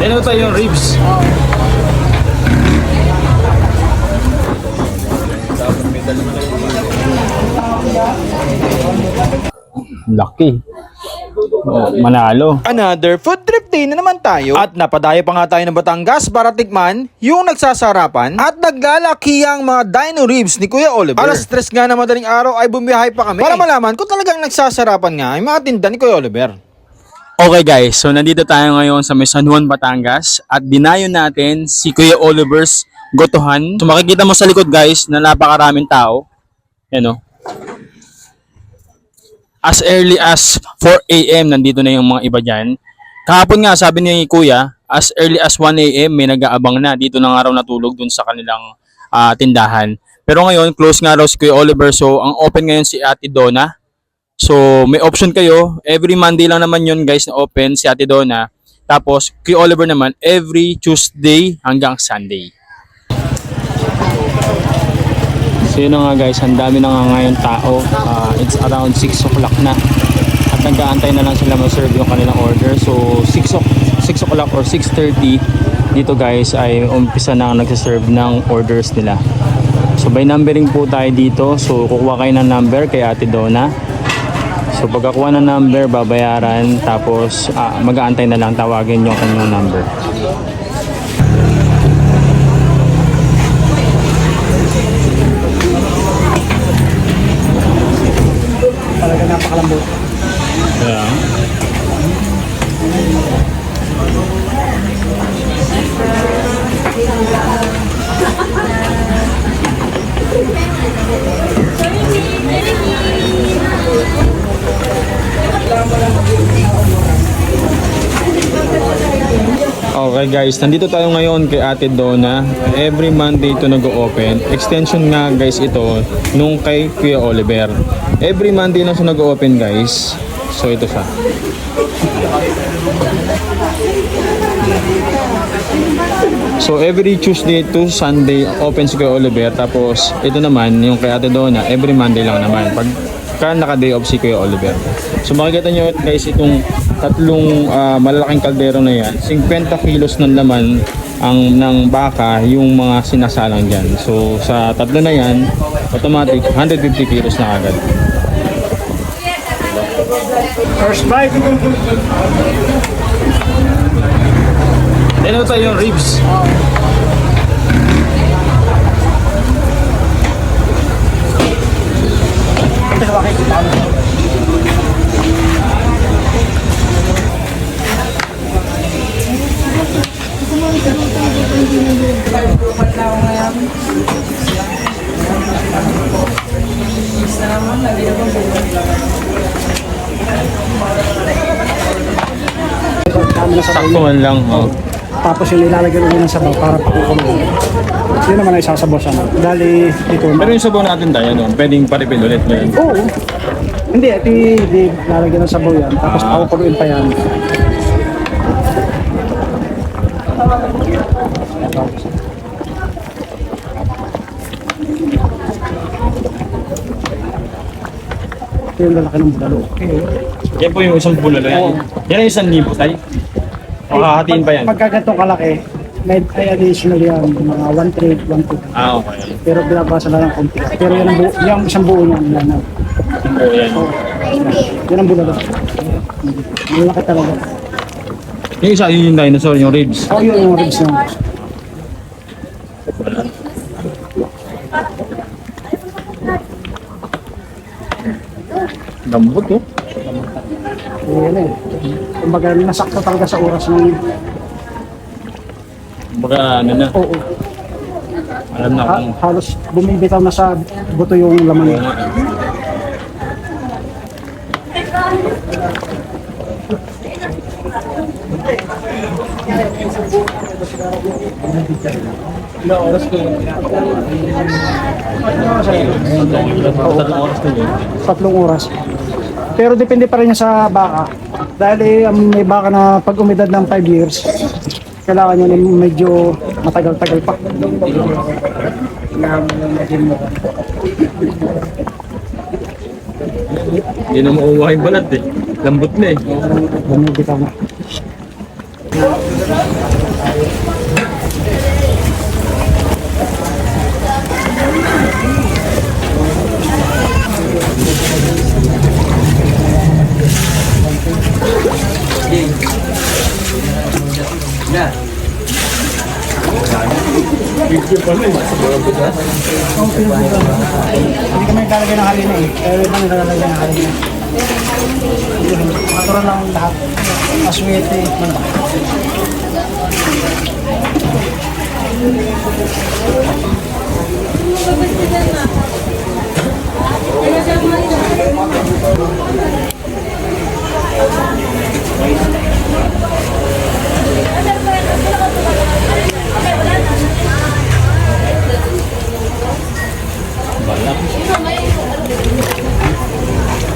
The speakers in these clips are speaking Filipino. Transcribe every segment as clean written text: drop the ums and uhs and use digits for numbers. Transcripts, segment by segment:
Ano tayo yung ribs? Lucky. Oh, manalo. Another food trip day na naman tayo at napadayo pa nga tayo ng Batangas para tikman yung nagsasarapan at naglalakihang mga dino ribs ni Kuya Oliver. Alas 3 nga na madaling araw ay bumiyahe pa kami para malaman kung talagang nagsasarapan nga yung mga tinda ni Kuya Oliver. Okay guys, so nandito tayo ngayon sa may San Juan, Batangas at dinayo natin si Kuya Oliver's Gotohan. So makikita mo sa likod guys na napakaraming tao. Yan o. As early as 4 AM nandito na yung mga iba dyan. Kahapon nga sabi ni Kuya, as early as 1 AM may nag-aabang na. Dito na nga raw natulog dun sa kanilang tindahan. Pero ngayon, close nga raw si Kuya Oliver. So ang open ngayon si Ate Donna. So may option kayo. Every Monday lang naman yun guys na open si Ate Donna. Tapos Kuya Oliver naman every Tuesday hanggang Sunday. So yun na nga guys, ang dami na nga ngayon tao. It's around 6 o'clock na. At nag-aantay na lang sila ma-serve yung kanilang order. So 6 o'clock or 6:30 dito guys ay umpisa na nagsaserve ng orders nila. So by numbering po tayo dito. So kukuha kayo ng number kay Ate Donna. So pagkakuha ng number, babayaran. Tapos mag-aantay na lang tawagin yung kanyang number. Talaga napakalambot. Yeah. Okay guys, nandito tayo ngayon kay Ate Donna. Every Monday ito nag-o-open. Extension nga guys ito nung kay Kuya Oliver. Every Monday na siya nag-o-open guys. So ito siya. So every Tuesday to Sunday open si Kuya Oliver. Tapos ito naman yung kay Ate Donna every Monday lang naman. Pagka naka-day off si Kuya Oliver. So makikita nyo guys itong tatlong malalaking kaldero na yan. 50 kilos ng laman ng baka yung mga sinasalang dyan. So sa tatlo na yan, automatic 150 kilos na agad. First bite. Ano tayo yung ribs? Saktuhan lang. Oh. Tapos yung ilalagyan ulit ng sabaw para pakukuloy. Yun naman ay sasabaw sana. Dali ito. Pero yung sabaw natin tayo, no? Pwedeng paripin ulit ngayon. Oo. Hindi, hindi lalagyan ng sabaw yan. Tapos pakukuloyin pa yan. Ito yung lalaki ng bulalo. Yan po yung isang bulalo yan. Yan ang 1,000 tayo. Makahatiin pa yan. Pagka ganitong kalaki, may additional yan, mga 1 trade, 1 trade. Okay. Pero binabasa na lang konti. Pero yan ang yung isang buo niyan. Yan, Oh, yan. yan ang bulalo. Malaki talaga. Yung isa, yun yung dinosaur, yung ribs. Yun yung ribs na. Lambot, oh. Yan eh. Kumbaga nasakto talaga sa oras ng... Baga, ano na. Oo. Alam na kung... Halos bumibitaw na sa buto yung laman niya. Ilang oras ko yun? 3 oras ko yun. 3 oras. Pero depende pa rin yan sa baka. Dahil may baka na pag umidad ng 5 years, kailangan nyo medyo matagal-tagal pa. Hindi na makuha yung balat eh. Lambot na eh. Bumibitaw na. Hindi kami naglalagay ng halina eh. Pero kami naglalagay ng halina. Natural lang lahat. Aswete.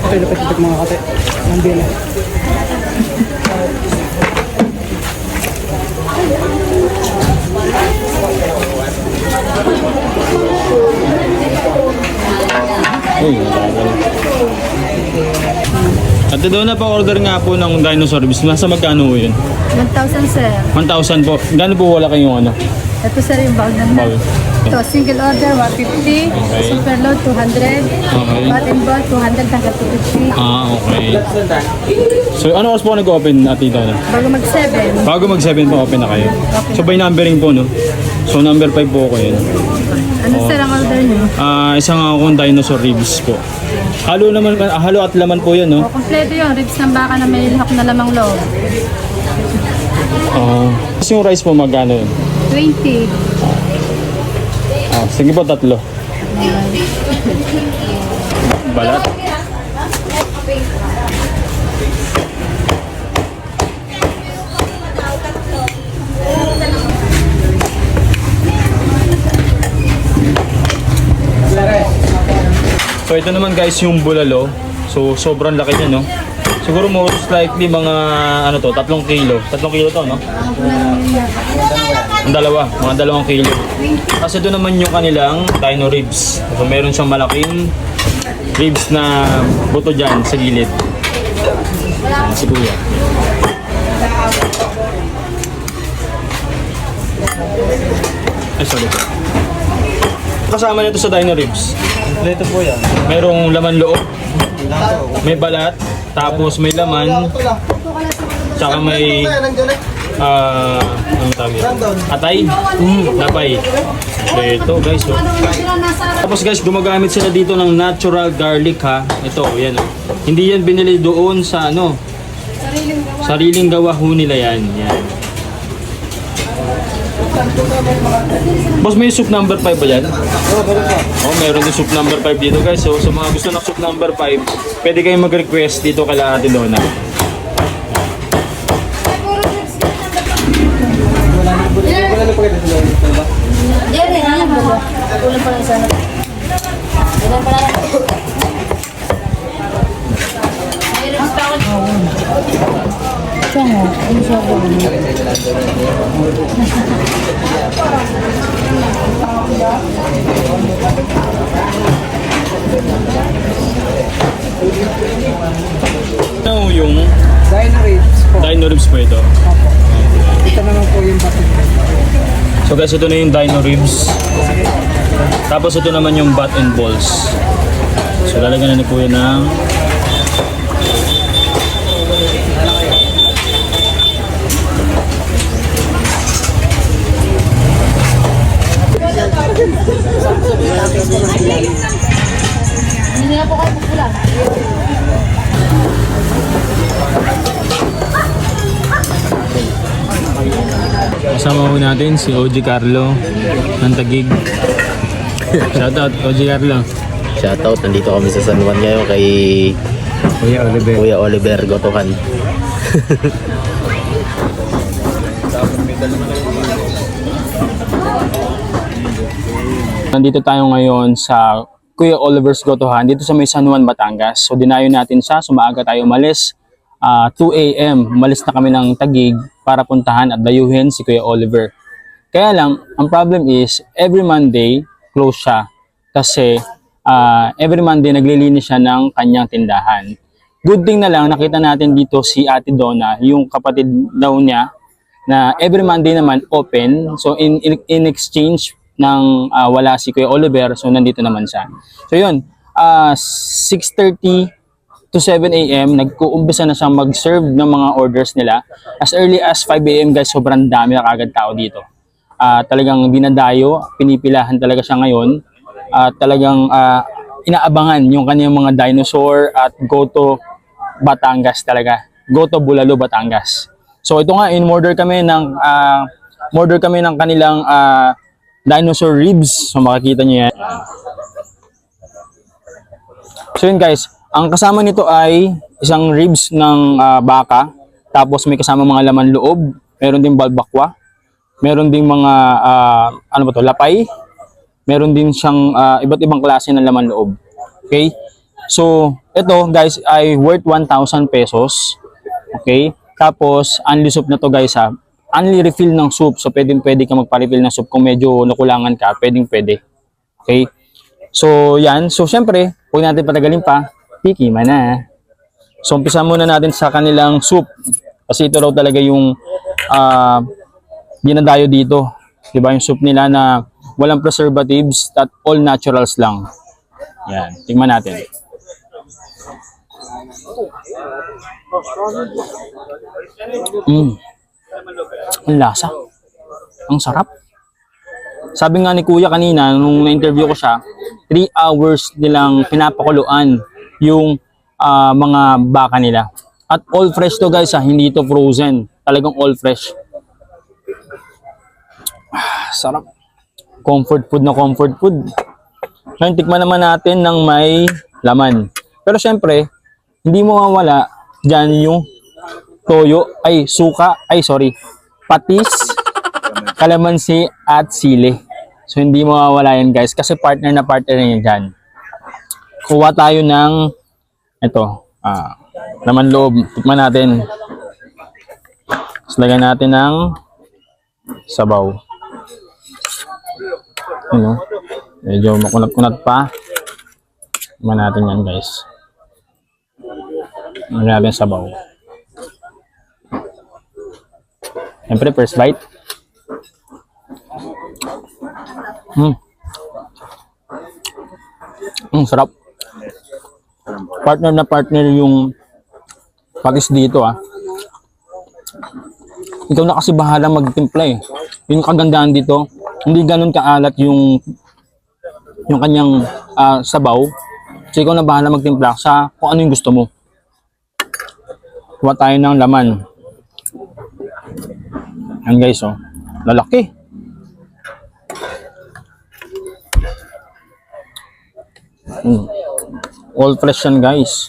Ito, lapit-lapit mga kate. Ang bila. Uy, Ate Donna, pa-order nga po ng dinosaur ribs. Nasa magkano po yun? 1,000 sir. 1,000 po. Gano'n po wala kayong ano? Ito sir yung bag naman. Bag. Ito, single order 150, Okay. super load 200, Okay. bot and ball 200 hanggang 250. Okay. So, ano oras po nag-open, Ate Donna? Bago mag-7, Bago mag-7 po, open na kayo. So, by numbering po, no? So, number 5 po ko yun. ano sir ang order nyo? Isang akong dinosaur ribs po. Halo naman, halo at laman po yun, no? O, kompleto yung ribs ng baka na may lihok na lamang loob. Tapos yung rice po, magkano yun? 20. Sige po, 3. Balat. So ito naman guys yung bulalo. So sobrang laki niya, no? Siguro most likely mga ano to, 3 kilo. 3 kilo to, no? Ang dalawa, mga 2 kilo. Kasi ito naman yung kanilang dino ribs. So meron siyang malaking ribs na buto dyan sa gilid. Si Kuya. Ay, sorry po. Kasama nito sa dino ribs. Kompleto po yan. Merong laman loob, may balat, tapos may laman, tsaka may ano tawag yun? Atay? Napay. Ito guys, oh. Tapos guys, gumagamit sila dito ng natural garlic, ha. Ito, yan, oh. Hindi yan binili doon sa ano, sariling gawa ho nila yan. Yan. Boss, may soup number 5 ba yan? Oh, meron din soup number 5 dito guys. So sa mga gusto ng soup number 5, pwede kayong mag-request dito kay Ate Donna. Jerry, alam mo ba? Kulang pa lang sana. Kulang pa lang. Ano yung Dino ribs po. dino ribs po ito? Ito naman po yung batik. So guys, ito na yung dino ribs. Tapos ito naman yung bat and balls. So lalagyan na ni Kuya ng Hindi na po kayo pupulang. kasama po natin si OG Carlo ng Taguig. Shoutout OG Carlo. Shoutout, nandito kami sa San Juan ngayon kay Kuya Oliver Gotohan. Nandito tayo ngayon sa Kuya Oliver's Gotohan dito sa may San Juan, Batangas. So dinayo natin siya, so maaga tayo umalis. 2 AM, umalis na kami ng Taguig para puntahan at dayuhin si Kuya Oliver. Kaya lang, ang problem is every Monday close siya kasi every Monday naglilinis siya ng kanyang tindahan. Good thing na lang nakita natin dito si Ate Donna, yung kapatid daw niya na every Monday naman open. So in exchange ng wala si Kuya Oliver, so nandito naman siya. So yun, 6:30 to 7 a.m. nagkuumpisa na siyang mag-serve ng mga orders nila. As early as 5 a.m. guys, sobrang dami na kagad tao dito. Talagang dinadayo, pinipilahan talaga siya ngayon. Talagang inaabangan yung kanyang mga dinosaur at go to Batangas talaga. Go to Bulalo, Batangas. So ito nga, in-order kami ng kanilang dinosaur ribs. So makikita niyo yan. So yun guys, ang kasama nito ay isang ribs ng baka. Tapos may kasama mga laman loob. Meron din balbakwa. Meron din mga lapay. Meron din siyang iba't ibang klase ng laman loob. Okay? So, ito guys ay worth 1,000 pesos. Okay? Tapos, unli soup na to guys ha. Unli refill ng soup. So, pwede ka magpa-refill ng soup. Kung medyo nakulangan ka, pwede. Okay? So, yan. So, syempre, huwag natin patagalin pa. Tikiman na. So, umpisa muna natin sa kanilang soup. Kasi ito raw talaga yung dinadayo dito. Diba? Yung soup nila na walang preservatives at all naturals lang. Yan. Tingnan natin. Ang lasa. Ang sarap. Sabi nga ni Kuya kanina, nung na-interview ko siya, 3 hours nilang pinapakuluan yung mga baka nila. At all fresh to guys ha, hindi to frozen. Talagang all fresh. Sarap. Comfort food na comfort food. Ngayon, tikman naman natin ng may laman. Pero syempre, hindi mo mawala dyan yung toyo, patis, kalamansi, at sili. So, hindi mo mawala yan guys, kasi partner na yan dyan. Kuha tayo ng, laman loob. Tikman natin. Tapos lagyan natin ng sabaw. Medyo makunat-kunat pa. Tikman natin yan guys. Lagyan natin sabaw. Siyempre, first bite. Sarap. Partner na partner yung patis dito Ikaw na kasi bahala magtimpla Yung kagandahan dito, hindi ganun kaalat yung kanyang sabaw. So ikaw na bahala magtimpla sa kung ano yung gusto mo. Kuha tayo ng laman. Yan guys, lalaki. All fresh yan guys.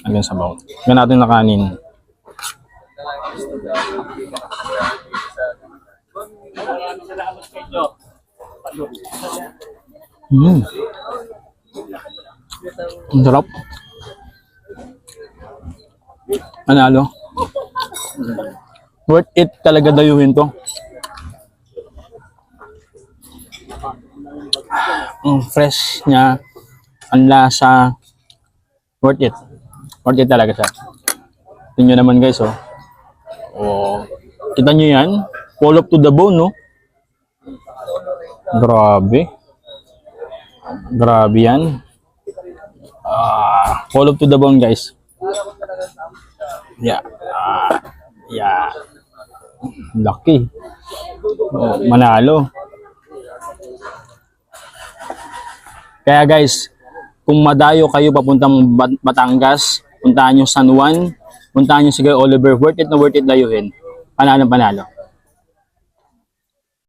Hanggang sabaw. Yan natin na kanin. Ang sarap. Manalo. Worth it talaga dayuhin to. Ang fresh niya, ang lasa, worth it. Worth it talaga siya. Tingnan nyo naman guys, kita nyo yan? Fall up to the bone, no? Grabe. Grabe yan. Fall up to the bone, guys. Yeah. Lucky. Manalo. Kaya guys, kung madayo kayo papuntang Batangas, puntahan nyo San Juan, puntahan nyo si Kuya Oliver, worth it na worth it dayuhin. Panalo.